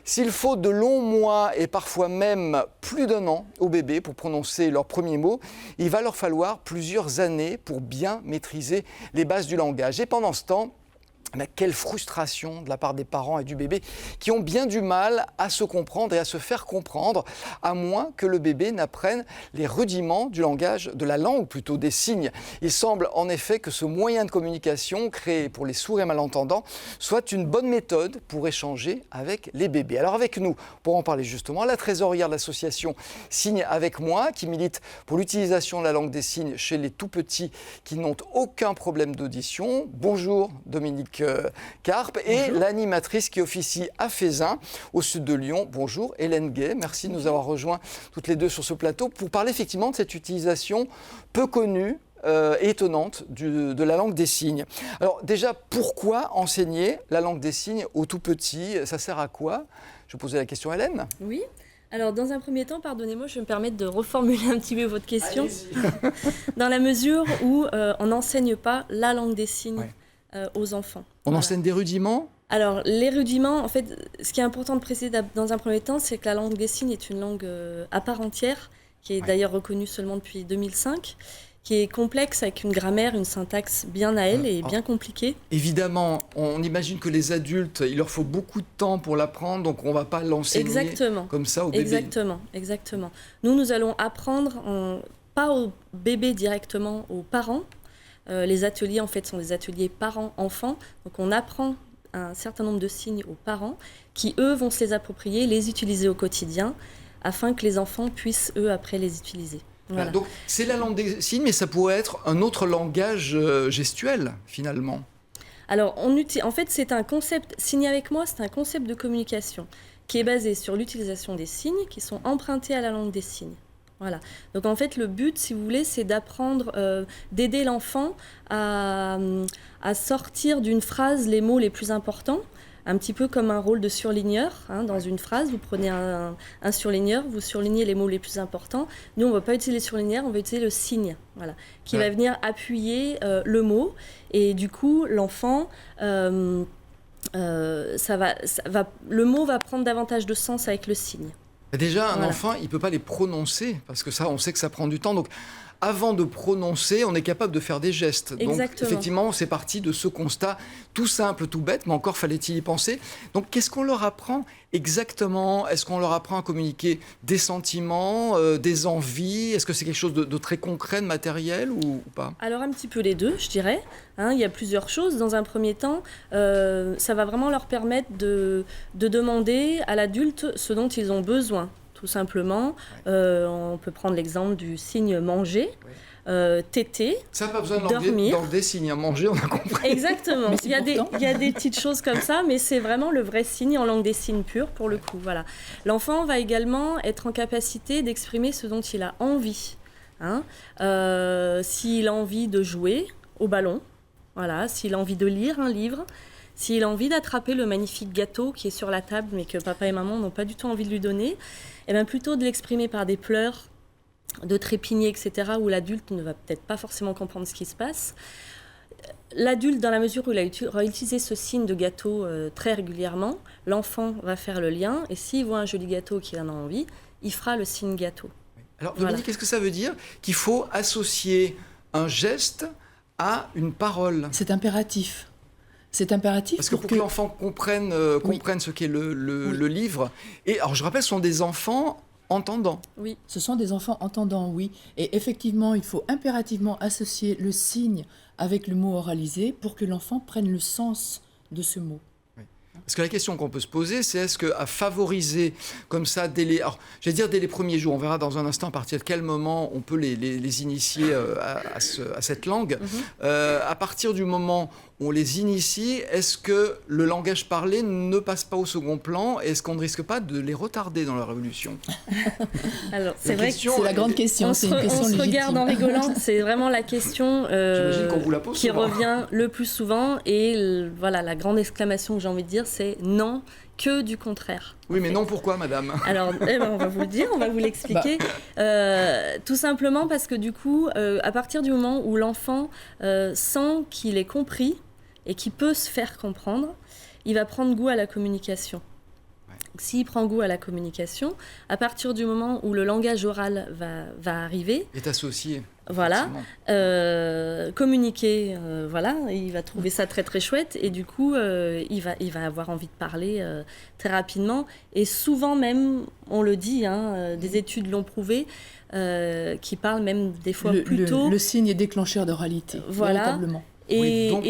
S'il faut de longs mois et parfois même plus d'1 an aux bébés pour prononcer leurs premiers mots, il va leur falloir plusieurs années pour bien maîtriser les bases du langage. Et pendant ce temps, mais quelle frustration de la part des parents et du bébé qui ont bien du mal à se comprendre et à se faire comprendre, à moins que le bébé n'apprenne les rudiments du langage, de la langue, ou plutôt des signes. Il semble en effet que ce moyen de communication créé pour les sourds et malentendants soit une bonne méthode pour échanger avec les bébés. Alors avec nous, pour en parler justement, la trésorière de l'association Signes avec moi, qui milite pour l'utilisation de la langue des signes chez les tout-petits qui n'ont aucun problème d'audition. Bonjour Dominique Carpe. Et l'animatrice qui officie à Fézin, au sud de Lyon. Bonjour Hélène Gay, merci de nous avoir rejoints toutes les deux sur ce plateau pour parler effectivement de cette utilisation peu connue et étonnante de la langue des signes. Alors déjà, pourquoi enseigner la langue des signes aux tout petits? Ça sert à quoi? Je vais poser la question à Hélène. Oui. Alors, dans un premier temps, pardonnez-moi, je vais me permettre de reformuler un petit peu votre question. Dans la mesure où on n'enseigne pas la langue des signes aux enfants. On enseigne des rudiments? Alors, les rudiments, en fait, ce qui est important de préciser dans un premier temps, c'est que la langue des signes est une langue à part entière, qui est d'ailleurs reconnue seulement depuis 2005, qui est complexe, avec une grammaire, une syntaxe bien à elle et bien compliquée. Évidemment, on imagine que les adultes, il leur faut beaucoup de temps pour l'apprendre, donc on ne va pas l'enseigner comme ça au bébé. Exactement. Nous allons apprendre, pas au bébé directement, aux parents. Les ateliers, en fait, sont des ateliers parents-enfants. Donc, on apprend un certain nombre de signes aux parents qui, eux, vont se les approprier, les utiliser au quotidien, afin que les enfants puissent, eux, après, les utiliser. Voilà. Donc, c'est la langue des signes, mais ça pourrait être un autre langage gestuel, finalement. Alors, en fait, c'est un concept, Signes avec moi, c'est un concept de communication qui est basé sur l'utilisation des signes qui sont empruntés à la langue des signes. Voilà. Donc en fait, le but, si vous voulez, c'est d'apprendre, d'aider l'enfant à sortir d'une phrase les mots les plus importants, un petit peu comme un rôle de surligneur. Dans une phrase, vous prenez un surligneur, vous surlignez les mots les plus importants. Nous, on ne va pas utiliser le surligneur, on va utiliser le signe, qui va venir appuyer le mot. Et du coup, l'enfant, le mot va prendre davantage de sens avec le signe. Déjà, un enfant, il ne peut pas les prononcer, parce que ça, on sait que ça prend du temps. Donc, avant de prononcer, on est capable de faire des gestes. Donc, effectivement, c'est parti de ce constat tout simple, tout bête, mais encore fallait-il y penser. Donc, qu'est-ce qu'on leur apprend exactement? Est-ce qu'on leur apprend à communiquer des sentiments, des envies? Est-ce que c'est quelque chose de très concret, de matériel ou pas? Alors, un petit peu les deux, je dirais. Il y a plusieurs choses. Dans un premier temps, ça va vraiment leur permettre de demander à l'adulte ce dont ils ont besoin. Tout simplement, on peut prendre l'exemple du signe manger, téter, ça n'a pas besoin de dormir. Dans des signes, manger, on a compris. Exactement. Il y a des petites choses comme ça, mais c'est vraiment le vrai signe en langue des signes pure pour le coup. Voilà. L'enfant va également être en capacité d'exprimer ce dont il a envie. S'il a envie de jouer au ballon, s'il a envie de lire un livre, s'il a envie d'attraper le magnifique gâteau qui est sur la table mais que papa et maman n'ont pas du tout envie de lui donner, plutôt de l'exprimer par des pleurs, de trépigner, etc., où l'adulte ne va peut-être pas forcément comprendre ce qui se passe. L'adulte, dans la mesure où il aura utilisé ce signe de gâteau très régulièrement, l'enfant va faire le lien, et s'il voit un joli gâteau qu'il en a envie, il fera le signe gâteau. Alors Dominique, qu'est-ce que ça veut dire qu'il faut associer un geste à une parole? C'est impératif. C'est impératif. Parce que pour que l'enfant comprenne ce qu'est le livre. Et alors, je rappelle, ce sont des enfants entendants. Oui, ce sont des enfants entendants, oui. Et effectivement, il faut impérativement associer le signe avec le mot oralisé pour que l'enfant prenne le sens de ce mot. Parce que la question qu'on peut se poser, c'est est-ce qu'à favoriser comme ça, dès les premiers jours, on verra dans un instant à partir de quel moment on peut les initier à cette langue, à partir du moment où on les initie, est-ce que le langage parlé ne passe pas au second plan? Est-ce qu'on ne risque pas de les retarder dans leur évolution? Alors, c'est vrai que c'est la grande question. On se regarde en rigolant, c'est vraiment la question qui revient le plus souvent. Et la grande exclamation que j'ai envie de dire, c'est non, que du contraire. Oui, mais non, pourquoi, madame? Alors, on va vous le dire, on va vous l'expliquer. Tout simplement parce que du coup, à partir du moment où l'enfant sent qu'il est compris et qu'il peut se faire comprendre, il va prendre goût à la communication. S'il prend goût à la communication, à partir du moment où le langage oral va arriver, Est associé. voilà, communiquer, voilà, il va trouver ça très très chouette et du coup, il va avoir envie de parler très rapidement. Et souvent même, on le dit, des études l'ont prouvé, qui parlent même des fois plus tôt. Le signe est déclencheur d'oralité, véritablement. Oui, donc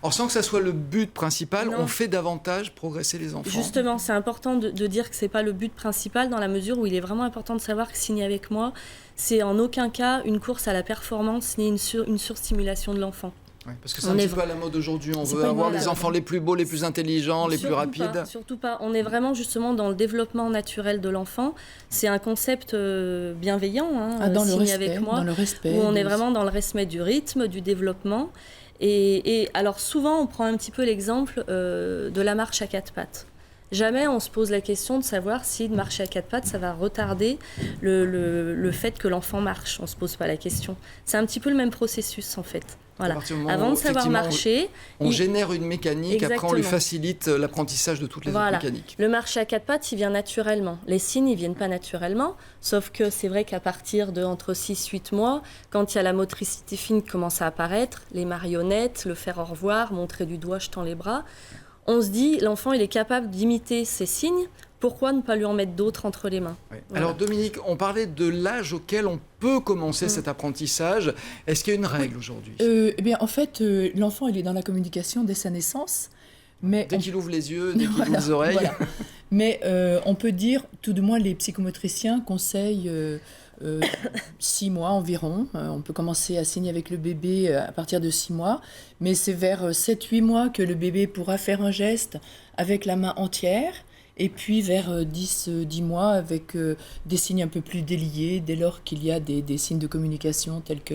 alors sans que ça soit le but principal, on fait davantage progresser les enfants. Justement, c'est important de dire que c'est pas le but principal dans la mesure où il est vraiment important de savoir que signer avec moi, c'est en aucun cas une course à la performance ni une surstimulation de l'enfant. Oui, parce que c'est un petit peu à la mode aujourd'hui, on veut avoir les enfants les plus beaux, les plus intelligents, les plus rapides. Surtout pas, on est vraiment justement dans le développement naturel de l'enfant. C'est un concept bienveillant, dans le respect, avec moi, dans le respect, où on est vraiment dans le respect du rythme, du développement. Et alors souvent, on prend un petit peu l'exemple de la marche à quatre pattes. Jamais on se pose la question de savoir si de marcher à quatre pattes, ça va retarder le fait que l'enfant marche. On ne se pose pas la question. C'est un petit peu le même processus en fait. Voilà. Avant de savoir marcher, on génère une mécanique, Exactement. Après on lui facilite l'apprentissage de toutes les autres mécaniques. Le marcher à quatre pattes, il vient naturellement. Les signes, ils ne viennent pas naturellement, sauf que c'est vrai qu'à partir de entre 6-8 mois, quand il y a la motricité fine qui commence à apparaître, les marionnettes, le faire au revoir, montrer du doigt, je tends les bras, on se dit, l'enfant, il est capable d'imiter ces signes. Pourquoi ne pas lui en mettre d'autres entre les mains ? Oui. Voilà. Alors Dominique, on parlait de l'âge auquel on peut commencer cet apprentissage. Est-ce qu'il y a une règle aujourd'hui ? Eh bien, en fait, l'enfant, il est dans la communication dès sa naissance. Mais dès qu'il ouvre les yeux, dès qu'il ouvre les oreilles. Voilà. Mais on peut dire, tout du moins les psychomotriciens conseillent 6 mois environ. On peut commencer à signer avec le bébé à partir de 6 mois. Mais c'est vers 7-8 mois que le bébé pourra faire un geste avec la main entière. Et puis vers 10 mois avec des signes un peu plus déliés, dès lors qu'il y a des signes de communication tels que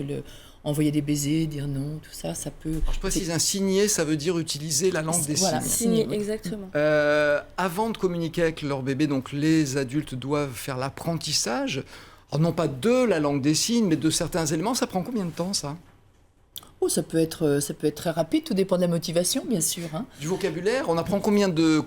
envoyer des baisers, dire non, tout ça, ça peut... Alors je précise, un signer, ça veut dire utiliser la langue des signes. Signer, exactement. Avant de communiquer avec leur bébé, donc les adultes doivent faire l'apprentissage, alors non pas de la langue des signes, mais de certains éléments. Ça prend combien de temps, ça ? Oh, ça peut être très rapide, tout dépend de la motivation, bien sûr. Du vocabulaire, on apprend combien de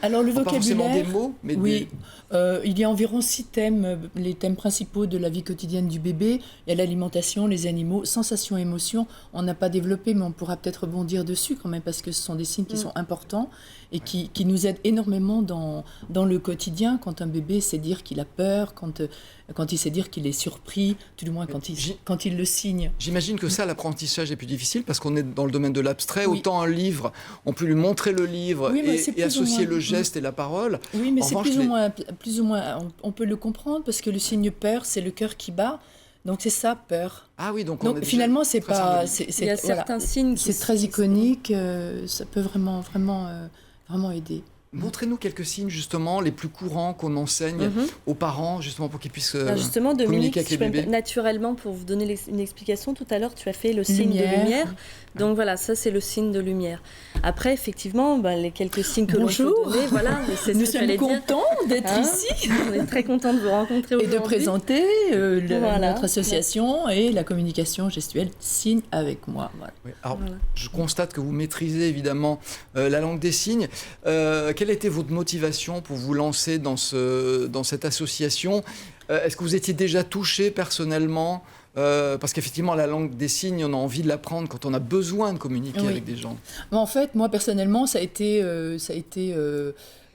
Alors le vocabulaire, pas forcément des mots, mais oui, il y a environ 6 thèmes, les thèmes principaux de la vie quotidienne du bébé. Il y a l'alimentation, les animaux, sensations, émotions. On n'a pas développé, mais on pourra peut-être rebondir dessus quand même, parce que ce sont des signes qui sont importants et qui nous aident énormément dans le quotidien. Quand un bébé sait dire qu'il a peur, quand il sait dire qu'il est surpris, tout du moins quand il le signe. J'imagine que ça, l'apprentissage est plus difficile parce qu'on est dans le domaine de l'abstrait. Oui. Autant un livre, on peut lui montrer le livre et associer le geste et la parole. Oui, mais c'est plus ou moins, on peut le comprendre parce que le signe peur, c'est le cœur qui bat. Donc c'est ça, peur. Ah oui, donc finalement, c'est pas... Il y a certains signes qui... C'est très iconique, ça peut vraiment aider. Montrez-nous quelques signes, justement, les plus courants qu'on enseigne aux parents, justement, pour qu'ils puissent justement, Dominique, communiquer avec les bébés. Naturellement, pour vous donner une explication, tout à l'heure, tu as fait le signe de lumière. Donc voilà, ça, c'est le signe de lumière. Après, effectivement, les quelques signes que l'on peut donner, voilà, nous sommes contents d'être ici. On est très contents de vous rencontrer aujourd'hui. Et de présenter notre association et la communication gestuelle Signe avec moi. Voilà. Oui, alors, je constate que vous maîtrisez évidemment la langue des signes. Quelle était votre motivation pour vous lancer dans cette association ? Est-ce que vous étiez déjà touché personnellement ? Parce qu'effectivement, la langue des signes, on a envie de l'apprendre quand on a besoin de communiquer avec des gens. En fait, moi, personnellement, ça a été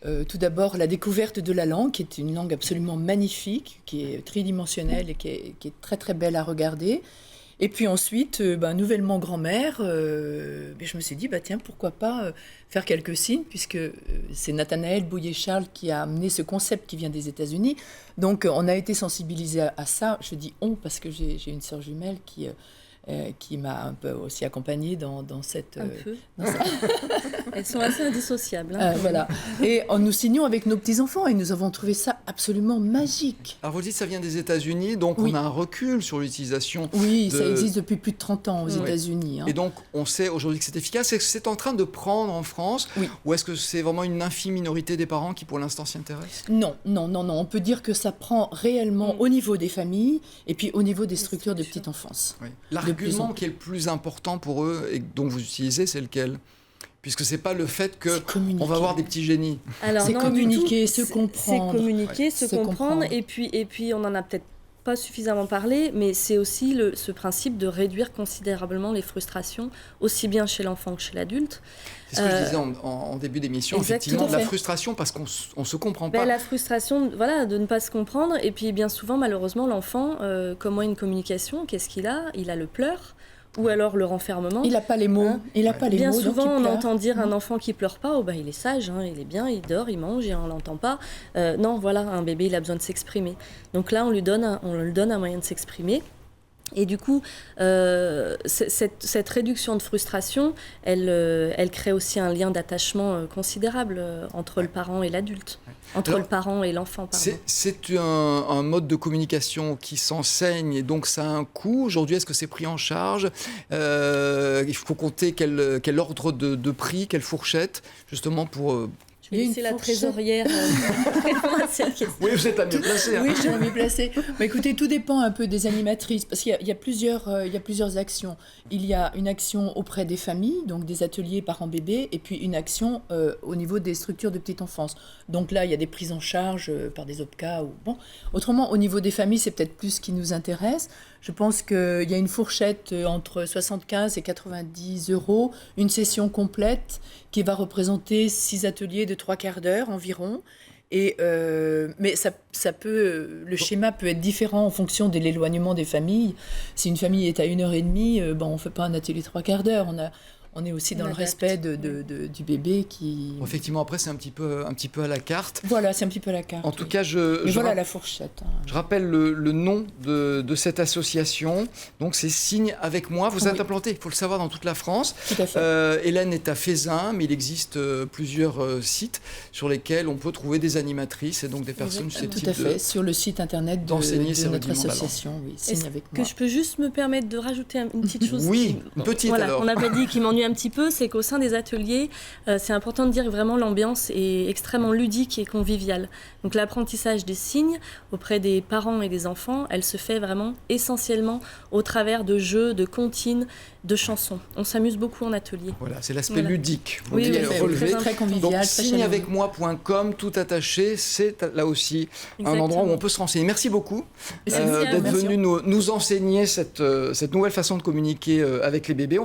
tout d'abord la découverte de la langue, qui est une langue absolument magnifique, qui est tridimensionnelle et qui est très, très belle à regarder. Et puis ensuite, nouvellement grand-mère, je me suis dit, tiens, pourquoi pas faire quelques signes, puisque c'est Nathanaël Bouillet-Charles qui a amené ce concept qui vient des États-Unis. Donc, on a été sensibilisés à ça. Je dis « on » parce que j'ai une sœur jumelle qui m'a un peu aussi accompagnée dans cette... Un peu. Elles sont assez indissociables. Voilà. Et nous signons avec nos petits-enfants et nous avons trouvé ça absolument magique. Alors vous dites que ça vient des États-Unis, donc on a un recul sur l'utilisation. Oui, ça existe depuis plus de 30 ans aux États-Unis. Et donc on sait aujourd'hui que c'est efficace. Est-ce que c'est en train de prendre en France ou est-ce que c'est vraiment une infime minorité des parents qui pour l'instant s'y intéressent ? Non. On peut dire que ça prend réellement au niveau des familles et puis au niveau des structures de petite enfance. Oui. L'argument qui est le plus important pour eux et que donc vous utilisez, c'est lequel ? puisque c'est pas le fait que C'est communiquer. on va avoir des petits génies. Alors, C'est non, communiquer, du tout. se comprendre. C'est communiquer, se Se comprendre. comprendre. Et puis, on en a peut-être pas suffisamment parlé, mais c'est aussi ce principe de réduire considérablement les frustrations, aussi bien chez l'enfant que chez l'adulte. C'est ce que je disais en début d'émission, Exact, effectivement, tout à la fait. frustration parce qu'on ne se comprend pas. La frustration, voilà, de ne pas se comprendre. Et puis, bien souvent, malheureusement, l'enfant, comment une communication, qu'est-ce qu'il a? Il a le pleur, ou alors le renfermement. Il n'a pas les mots. Hein. Il n'a pas les Bien mots. donc souvent, il on pleure. entend dire un enfant qui pleure pas, oh, il est sage, hein, il est bien, il dort, il mange et on l'entend pas. Non, voilà, un bébé, il a besoin de s'exprimer. Donc là, on lui donne un moyen de s'exprimer. Et du coup, cette réduction de frustration, elle crée aussi un lien d'attachement considérable entre le parent et l'adulte, entre Alors, le parent et l'enfant. Pardon. C'est un mode de communication qui s'enseigne et donc ça a un coût. Aujourd'hui, est-ce que c'est pris en charge? Il faut compter quel ordre de prix, quelle fourchette, justement pour... Je vais Il y a laisser une la fourchette. trésorière répondre à cette question. Oui, vous êtes à mieux placé. Oui, j'ai envie de placer. Mais écoutez, tout dépend un peu des animatrices, parce qu'il y a plusieurs actions. Il y a une action auprès des familles, donc des ateliers parents-bébés, et puis une action au niveau des structures de petite enfance. Donc là, il y a des prises en charge par des OPCA. Bon. Autrement, au niveau des familles, c'est peut-être plus ce qui nous intéresse. Je pense qu'il y a une fourchette entre 75 et 90 €, une session complète qui va représenter 6 ateliers de 3/4 d'heure environ. Et, mais le schéma peut être différent en fonction de l'éloignement des familles. Si une famille est à 1h30, on ne fait pas un atelier 3/4 d'heure. On est aussi dans le adapte. respect du bébé qui... Bon, effectivement, après, c'est un petit peu à la carte. Voilà, c'est un petit peu la carte. En tout oui. cas, Mais voilà la fourchette. Hein. je rappelle le nom de cette association. Donc, c'est Signe avec moi. Vous êtes Oui. implanté, il faut le savoir, dans toute la France. Tout à fait. Hélène est à Fézin, mais il existe plusieurs sites sur lesquels on peut trouver des animatrices et donc des personnes Exactement. Tout susceptibles à fait. Sur le site internet d'enseigner ces de notre rudiments association, oui, Signe Est-ce avec que moi. je peux juste me permettre de rajouter une petite chose Oui, qui- une petite voilà, alors. on n'a pas dit qui m'ennuie un petit peu, c'est qu'au sein des ateliers, c'est important de dire que vraiment l'ambiance est extrêmement ludique et conviviale. Donc l'apprentissage des signes auprès des parents et des enfants, elle se fait vraiment essentiellement au travers de jeux, de comptines, de chansons. On s'amuse beaucoup en atelier. Voilà, c'est l'aspect Voilà. ludique. Vous Oui, voulez oui, Tout à fait, relever. oui, très convivial, Donc, très chaleureux. signeavecmoi.com, tout attaché, c'est là aussi un Exactement. endroit où on peut se renseigner. Merci beaucoup Merci à d'être vous. venu nous enseigner cette nouvelle façon de communiquer avec les bébés.